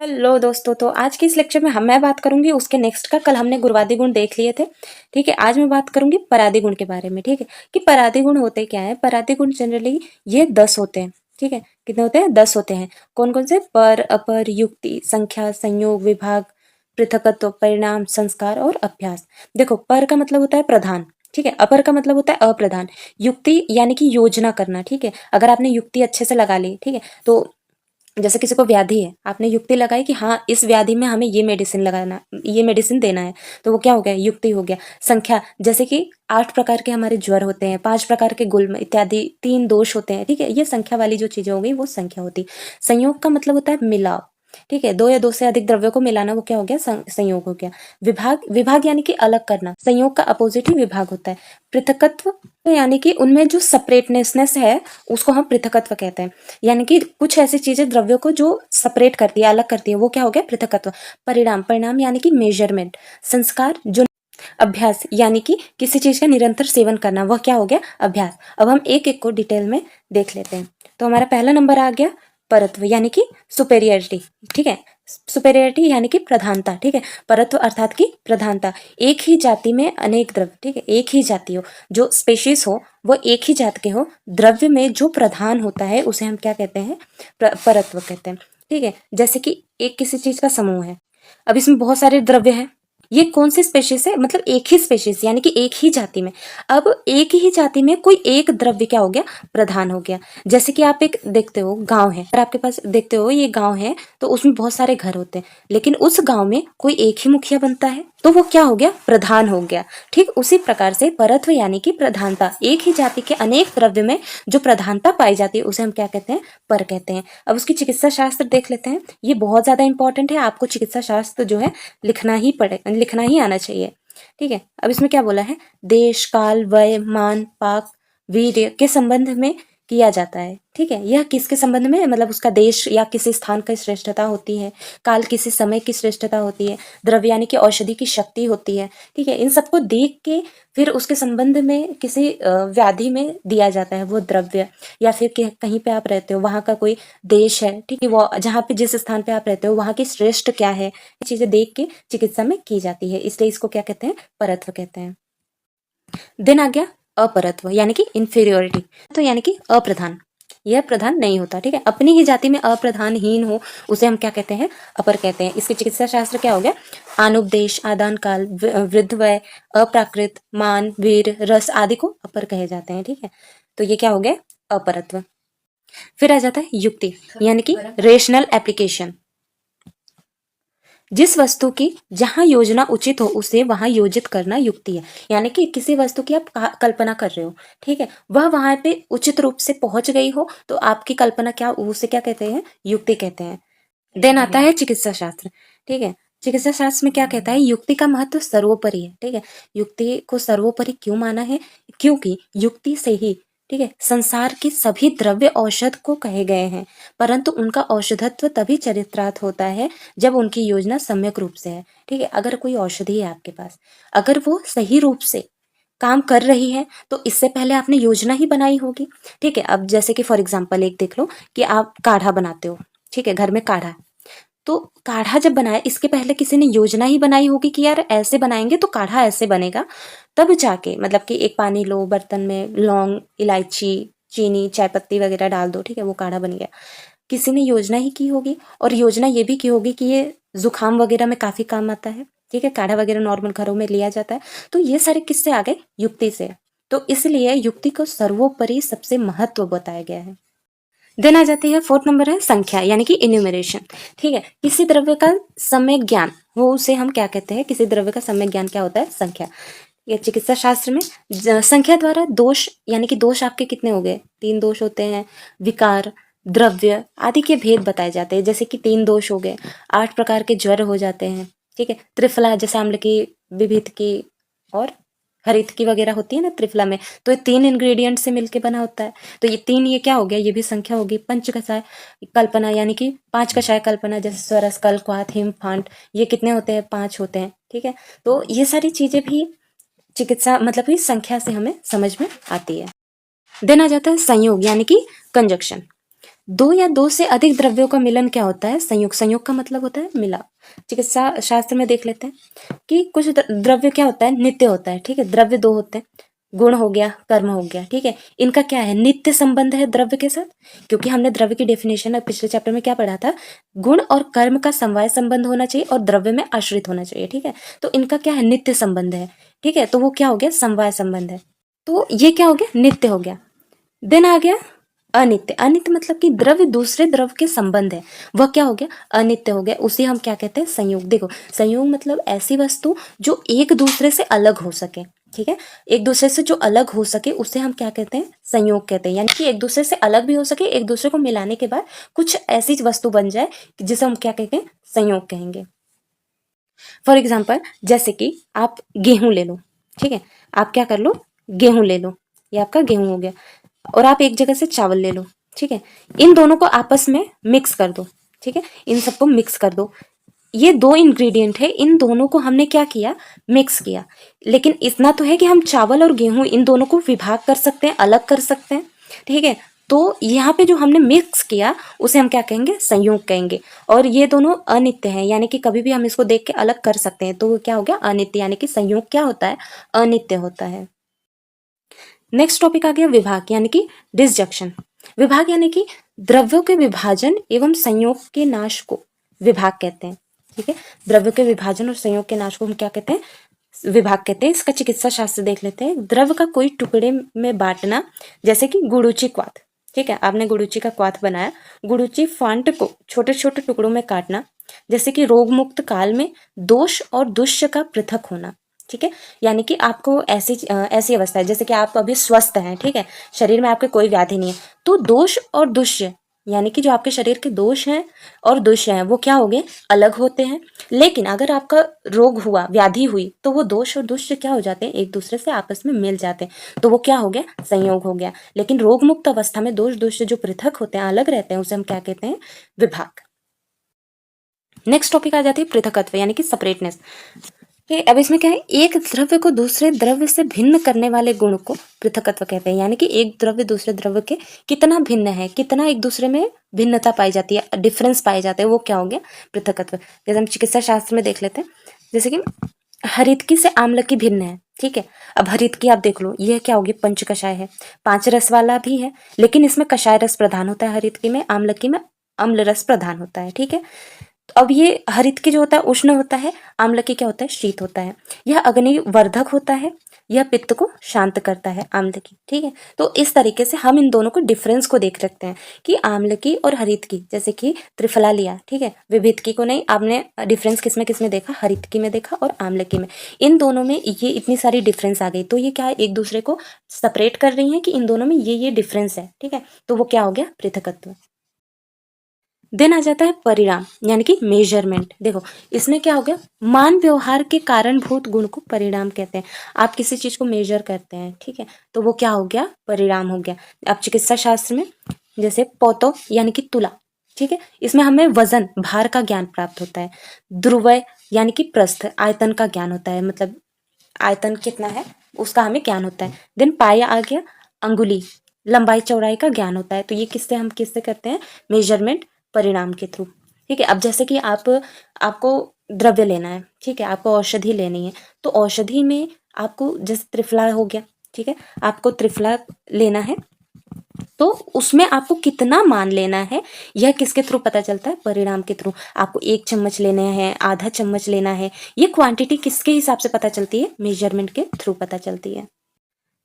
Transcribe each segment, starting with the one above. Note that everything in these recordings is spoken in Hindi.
हेलो दोस्तों, तो आज के इस लेक्चर में मैं बात करूंगी उसके नेक्स्ट का। कल हमने गुरुवादी गुण देख लिए थे। ठीक है, आज मैं बात करूंगी परादी गुण के बारे में। ठीक है, कि परादी गुण होते क्या है। परादी गुण जनरली ये 10 होते हैं। ठीक है, कितने होते हैं? 10 होते हैं। कौन कौन से? पर, अपर, युक्ति, संख्या, संयोग, विभाग, पृथकत्व, परिणाम, संस्कार और अभ्यास। देखो, पर का मतलब होता है प्रधान। ठीक है, अपर का मतलब होता है अप्रधान। युक्ति यानी कि योजना करना। ठीक है, अगर आपने युक्ति अच्छे से लगा ली, ठीक है, तो जैसे किसी को व्याधि है, आपने युक्ति लगाई कि हाँ इस व्याधि में हमें ये मेडिसिन लगाना, ये मेडिसिन देना है, तो वो क्या हो गया? युक्ति हो गया। संख्या, जैसे कि 8 प्रकार के हमारे ज्वर होते हैं, 5 प्रकार के गुल्म इत्यादि, 3 दोष होते हैं। ठीक है, ये संख्या वाली जो चीजें हो गई वो संख्या होती। संयोग का मतलब होता है मिलाव। ठीक है, 2 या 2 से अधिक द्रव्यों को मिलाना, वो क्या हो गया? संयोग हो गया। विभाग, विभाग यानी कि अलग करना। संयोग का अपोजिट ही विभाग होता है। पृथकत्व यानी कि उनमें जो सेपरेटनेसनेस है उसको हम पृथकत्व कहते हैं। यानी कि कुछ ऐसी चीजें द्रव्यों को जो सेपरेट करती है, अलग करती है, वो क्या हो गया? पृथकत्व। परिणाम, परिणाम यानी कि मेजरमेंट। संस्कार, जो अभ्यास यानी कि किसी चीज का निरंतर सेवन करना, वह क्या हो गया? अभ्यास। अब हम एक एक को डिटेल में देख लेते हैं। तो हमारा पहला नंबर आ गया परत्व यानी कि सुपेरियरिटी। ठीक है, सुपेरियरिटी यानी कि प्रधानता। ठीक है, परत्व अर्थात की प्रधानता। एक ही जाति में अनेक द्रव्य, ठीक है, एक ही जाति हो, जो स्पेशीज हो वो एक ही जात के हो, द्रव्य में जो प्रधान होता है उसे हम क्या कहते हैं? परत्व कहते हैं। ठीक है, जैसे कि एक किसी चीज का समूह है, अब इसमें बहुत सारे द्रव्य हैं। ये कौन सी स्पेशीज है? मतलब एक ही स्पेशीज यानी कि एक ही जाति में। अब एक ही जाति में कोई एक द्रव्य क्या हो गया? प्रधान हो गया। जैसे कि आप एक देखते हो गांव है, अगर आपके पास देखते हो ये गांव है तो उसमें बहुत सारे घर होते हैं, लेकिन उस गांव में कोई एक ही मुखिया बनता है, तो वो क्या हो गया? प्रधान हो गया। ठीक उसी प्रकार से परत्व यानी कि प्रधानता, एक ही जाति के अनेक द्रव्य में जो प्रधानता पाई जाती है उसे हम क्या कहते हैं? पर कहते हैं। अब उसकी चिकित्सा शास्त्र देख लेते हैं। ये बहुत ज्यादा इंपॉर्टेंट है, आपको चिकित्सा शास्त्र जो है लिखना ही आना चाहिए। ठीक है, अब इसमें क्या बोला है? देश, काल, वय, मान, पाक, वीर्य के संबंध में किया जाता है। ठीक है, यह किसके संबंध में? मतलब उसका देश या किसी स्थान की श्रेष्ठता होती है, काल किसी समय की श्रेष्ठता होती है, द्रव्य यानी कि औषधि की शक्ति होती है। ठीक है, इन सबको देख के फिर उसके संबंध में किसी व्याधि में दिया जाता है वो द्रव्य, या फिर कहीं पे आप रहते हो वहां का कोई देश है, ठीक है, वो जहाँ पे जिस स्थान पे आप रहते हो वहां की श्रेष्ठ क्या है, ये चीजें देख के चिकित्सा में की जाती है, इसलिए इसको क्या कहते हैं? परत्व कहते हैं। देन आ गया अपरत्व यानी कि इंफीरियोरिटी, तो यानी कि अप्रधान, यह प्रधान नहीं होता। ठीक है, अपनी ही जाति में अप्रधानहीन हो उसे हम क्या कहते हैं? अपर कहते हैं। इसके चिकित्सा शास्त्र क्या हो गया? अनुपदेश, आदान काल, वृद्ध वय, अप्राकृत, मान, वीर, रस आदि को अपर कहे जाते हैं। ठीक है, तो ये क्या हो गया? अपरत्व। फिर आ जाता है युक्ति यानी कि रेशनल एप्लीकेशन। जिस वस्तु की जहां योजना उचित हो उसे वहां योजित करना युक्ति है। यानी कि किसी वस्तु की आप कल्पना कर रहे हो, ठीक है, वह वहां पे उचित रूप से पहुंच गई हो तो आपकी कल्पना क्या, उसे क्या कहते हैं? युक्ति कहते हैं। देन आता है चिकित्सा शास्त्र। ठीक है, चिकित्सा शास्त्र में क्या कहता है? युक्ति का महत्व सर्वोपरि है। ठीक है, युक्ति को सर्वोपरि क्यों माना है? क्योंकि युक्ति से ही, ठीक है, संसार के सभी द्रव्य औषध को कहे गए हैं, परंतु उनका औषधत्व तभी चरित्रार्थ होता है जब उनकी योजना सम्यक रूप से है। ठीक है, अगर कोई औषधि है आपके पास, अगर वो सही रूप से काम कर रही है तो इससे पहले आपने योजना ही बनाई होगी। ठीक है, अब जैसे कि फॉर एग्जाम्पल एक देख लो कि आप काढ़ा बनाते हो, ठीक है, घर में काढ़ा, तो काढ़ा जब बनाया इसके पहले किसी ने योजना ही बनाई होगी कि यार ऐसे बनाएंगे तो काढ़ा ऐसे बनेगा, तब जाके, मतलब कि एक पानी लो, बर्तन में लौंग, इलायची, चीनी, चाय पत्ती वगैरह डाल दो, ठीक है, वो काढ़ा बन गया। किसी ने योजना ही की होगी, और योजना ये भी की होगी कि ये जुकाम वगैरह में काफी काम आता है। ठीक है, काढ़ा वगैरह नॉर्मल घरों में लिया जाता है, तो ये सारे किससे आ गए? युक्ति से। तो इसलिए युक्ति को सर्वोपरि सबसे महत्व बताया गया है। देन आ जाती है 4th नंबर है संख्या यानी कि इन्यूमरेशन। ठीक है, किसी द्रव्य का सम्यक ज्ञान, वो उसे हम क्या कहते हैं? किसी द्रव्य का सम्यक ज्ञान क्या होता है? संख्या। ये चिकित्सा शास्त्र में संख्या द्वारा दोष, यानी कि दोष आपके कितने हो गए? 3 दोष होते हैं, विकार, द्रव्य आदि के भेद बताए जाते हैं। जैसे कि 3 दोष हो गए, 8 प्रकार के ज्वर हो जाते हैं। ठीक है, त्रिफला जैसे आम्ल की, विभित की और हरित की वगैरह होती है ना त्रिफला में, तो ये 3 इंग्रेडिएंट से मिलके बना होता है। तो ये 3, ये क्या हो गया? ये भी संख्या होगी। पंच कषाय कल्पना यानी कि 5 कषाय कल्पना, जैसे स्वरस, कल, क्वाथ, हिम, फांट, ये कितने होते हैं? 5 होते हैं। ठीक है, तो ये सारी चीजें भी चिकित्सा, मतलब कि संख्या से हमें समझ में आती है। देन आ जाता है संयोग यानी कि कंजक्शन। दो या दो से अधिक द्रव्यों का मिलन क्या होता है? संयोग। संयोग का मतलब होता है मिला। चिकित्सा शास्त्र में देख लेते हैं कि कुछ द्रव्य क्या होता है? नित्य होता है। ठीक है, द्रव्य दो होते हैं, गुण हो गया, कर्म हो गया। ठीक है, इनका क्या है? नित्य संबंध है द्रव्य के साथ, क्योंकि हमने द्रव्य की डेफिनेशन पिछले चैप्टर में क्या पढ़ा था? गुण और कर्म का समवाय संबंध होना चाहिए और द्रव्य में आश्रित होना चाहिए। ठीक है, तो इनका क्या है? नित्य संबंध है। ठीक है, तो वो क्या हो गया? समवाय संबंध है। तो ये क्या हो गया? नित्य हो गया। देन आ गया अनित्य। अनित्य मतलब कि द्रव्य दूसरे द्रव्य के संबंध है, वह क्या हो गया? अनित्य हो गया। उसे हम क्या कहते हैं? संयोग। देखो, संयोग मतलब ऐसी वस्तु जो एक दूसरे से अलग हो सके। ठीक है, एक दूसरे से जो अलग हो सके उसे हम क्या कहते हैं? संयोग कहते हैं। यानी कि एक दूसरे से अलग भी हो सके, एक दूसरे को मिलाने के बाद कुछ ऐसी वस्तु बन जाए जिसे हम क्या कहेंगे? संयोग कहेंगे। फॉर एग्जाम्पल, जैसे कि आप गेहूं ले लो। ठीक है, आप क्या कर लो? गेहूं ले लो, ये आपका गेहूं हो गया। और आप एक जगह से चावल ले लो। ठीक है, इन दोनों को आपस में मिक्स कर दो। ठीक है, इन सबको मिक्स कर दो। ये दो इंग्रेडिएंट है, इन दोनों को हमने क्या किया? मिक्स किया। लेकिन इतना तो है कि हम चावल और गेहूं इन दोनों को विभाग कर सकते हैं, अलग कर सकते हैं। ठीक है, तो यहाँ पे जो हमने मिक्स किया उसे हम क्या कहेंगे? संयोग कहेंगे। और ये दोनों अनित्य हैं, यानी कि कभी भी हम इसको देख के अलग कर सकते हैं, तो वो क्या हो गया? अनित्य। यानी कि संयोग क्या होता है? अनित्य होता है। नेक्स्ट टॉपिक आ गया विभाग, यानी कि डिसजंक्शन। विभाग यानी कि द्रव्यों के विभाजन एवं संयोग के नाश को विभाग कहते हैं। ठीक है, द्रव्यों के विभाजन और संयोग के नाश को हम क्या कहते हैं? विभाग कहते हैं। इसका चिकित्सा शास्त्र देख लेते हैं। द्रव्य का कोई टुकड़े में बांटना, जैसे कि गुड़ूची क्वाथ। ठीक है, आपने गुड़ूची का क्वाथ बनाया, गुड़ूची फांट को छोटे छोटे टुकड़ों में काटना, जैसे कि रोग मुक्त काल में दोष और दुष्य का पृथक होना। ठीक है, यानी कि आपको ऐसी अवस्था है जैसे कि आप अभी स्वस्थ हैं। ठीक है, शरीर में आपके कोई व्याधि नहीं है, तो दोष और दुष्य यानी कि जो आपके शरीर के दोष हैं और दुष्य हैं वो क्या हो गए? अलग होते हैं। लेकिन अगर आपका रोग हुआ, व्याधि हुई, तो वो दोष और दुष्य क्या हो जाते हैं? एक दूसरे से आपस में मिल जाते हैं, तो वो क्या हो गया? संयोग हो गया। लेकिन रोग मुक्त अवस्था में दोष दुष्य जो पृथक होते हैं, अलग रहते हैं, उसे हम क्या कहते हैं? विभाग। नेक्स्ट टॉपिक आ जाती है पृथकत्व, यानी कि सेपरेटनेस। अब इसमें क्या है? एक द्रव्य को दूसरे द्रव्य से भिन्न करने वाले गुण को पृथकत्व कहते हैं। यानी कि एक द्रव्य दूसरे द्रव्य के कितना भिन्न है, कितना एक दूसरे में भिन्नता पाई जाती है, डिफरेंस पाए जाते हैं, वो क्या हो गया? पृथकत्व। जैसे हम चिकित्सा शास्त्र में देख लेते हैं, जैसे कि हरितकी से आम्लकी भिन्न है। ठीक है, अब हरितकी आप देख लो, यह क्या होगी? पंच कषाय है, 5 रस वाला भी है, लेकिन इसमें कषाय रस प्रधान होता है हरितकी में, आम्लकी में अम्ल रस प्रधान होता है। ठीक है, तो अब ये हरितकी जो होता है उष्ण होता है, आम्लकी क्या होता है? शीत होता है। यह अग्निवर्धक होता है, यह पित्त को शांत करता है, आम्लकी। ठीक है, तो इस तरीके से हम इन दोनों को डिफरेंस को देख सकते हैं कि आम्लकी और हरितकी, जैसे कि त्रिफला लिया। ठीक है, विभितकी को नहीं, आपने डिफरेंस किसमें देखा? हरितकी में देखा और आम्लकी में। इन दोनों में ये इतनी सारी डिफरेंस आ गई, तो ये क्या है? एक दूसरे को सेपरेट कर रही है कि इन दोनों में ये डिफरेंस है। ठीक है, तो वो क्या हो गया? पृथकत्व। देन आ जाता है परिणाम, यानी कि मेजरमेंट। देखो, इसमें क्या हो गया? मान व्यवहार के कारणभूत गुण को परिणाम कहते हैं। आप किसी चीज को मेजर करते हैं, ठीक है, तो वो क्या हो गया? परिणाम हो गया। अब चिकित्सा शास्त्र में जैसे पौतो यानी कि तुला। ठीक है, इसमें हमें वजन, भार का ज्ञान प्राप्त होता है। ध्रुवय यानी कि प्रस्थ, आयतन का ज्ञान होता है, मतलब आयतन कितना है उसका हमें ज्ञान होता है। देन पाया आ गया, अंगुली, लंबाई चौड़ाई का ज्ञान होता है। तो ये किससे करते हैं? मेजरमेंट, परिणाम के थ्रू। ठीक है, अब जैसे कि आपको द्रव्य लेना है। ठीक है, आपको औषधि लेनी है, तो औषधि में आपको जैसे त्रिफला हो गया। ठीक है, आपको त्रिफला लेना है, तो उसमें आपको कितना मान लेना है, यह किसके थ्रू पता चलता है? परिणाम के थ्रू। आपको 1 चम्मच लेना है, आधा चम्मच लेना है, ये क्वांटिटी किसके हिसाब से पता चलती है? मेजरमेंट के थ्रू पता चलती है।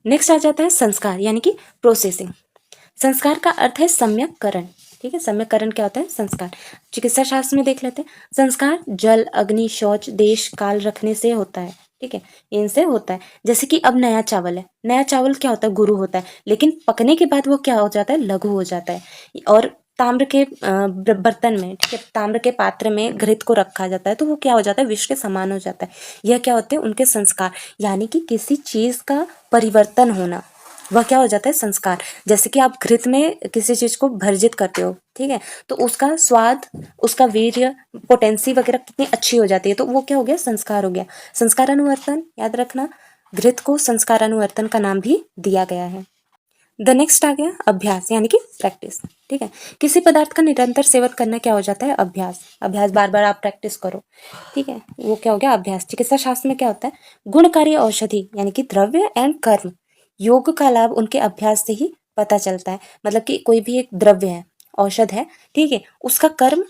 नेक्स्ट आ जाता है संस्कार, यानी कि प्रोसेसिंग। संस्कार का अर्थ है सम्यककरण। ठीक है, सम्यककरण क्या होता है? संस्कार। चिकित्सा शास्त्र में देख लेते हैं, संस्कार जल, अग्नि, शौच, देश, काल रखने से होता है। ठीक है, इनसे होता है। जैसे कि अब नया चावल है, नया चावल क्या होता है? गुरु होता है, लेकिन पकने के बाद वो क्या हो जाता है? लघु हो जाता है। और ताम्र के बर्तन में, ठीक है, ताम्र के पात्र में घृत को रखा जाता है, तो वो क्या हो जाता है? विष के समान हो जाता है। यह क्या होते हैं? उनके संस्कार, यानी कि किसी चीज का परिवर्तन होना, वह क्या हो जाता है? संस्कार। जैसे कि आप घृत में किसी चीज को भर्जित करते हो, ठीक है, तो उसका स्वाद, उसका वीर्य, पोटेंसी वगैरह कितनी अच्छी हो जाती है, तो वो क्या हो गया? संस्कार हो गया। संस्कार अनुवर्तन, याद रखना, घृत को संस्कार अनुवर्तन का नाम भी दिया गया है। द नेक्स्ट आ गया अभ्यास यानी कि प्रैक्टिस। ठीक है, किसी पदार्थ का निरंतर सेवन करना क्या हो जाता है? अभ्यास। अभ्यास बार बार आप प्रैक्टिस करो। ठीक है, वो क्या हो गया? अभ्यास। चिकित्सा शास्त्र में क्या होता है? गुणकारी औषधि यानी कि द्रव्य एंड कर्म, योग का लाभ उनके अभ्यास से ही पता चलता है। मतलब कि कोई भी एक द्रव्य है, औषध है, ठीक है, उसका कर्म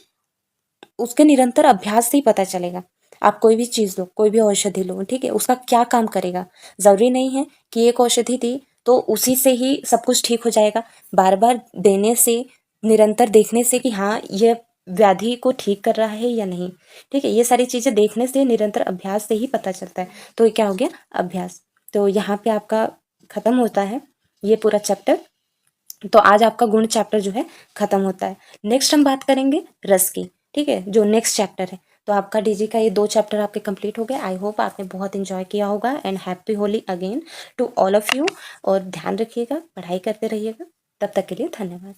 उसके निरंतर अभ्यास से ही पता चलेगा। आप कोई भी चीज़ लो, कोई भी औषधि लो, ठीक है, उसका क्या काम करेगा। ज़रूरी नहीं है कि एक औषधि दी तो उसी से ही सब कुछ ठीक हो जाएगा। बार बार देने से, निरंतर देखने से कि हाँ ये व्याधि को ठीक कर रहा है या नहीं, ठीक है, ये सारी चीज़ें देखने से, निरंतर अभ्यास से ही पता चलता है। तो ये क्या हो गया? अभ्यास। तो यहाँ पे आपका खत्म होता है ये पूरा चैप्टर। तो आज आपका गुण चैप्टर जो है खत्म होता है। नेक्स्ट हम बात करेंगे रस की, ठीक है, जो नेक्स्ट चैप्टर है। तो आपका डीजी का ये 2 चैप्टर आपके कंप्लीट हो गए। आई होप आपने बहुत एंजॉय किया होगा and happy Holi again to all of you. और ध्यान रखिएगा, पढ़ाई करते रहिएगा। तब तक के लिए धन्यवाद।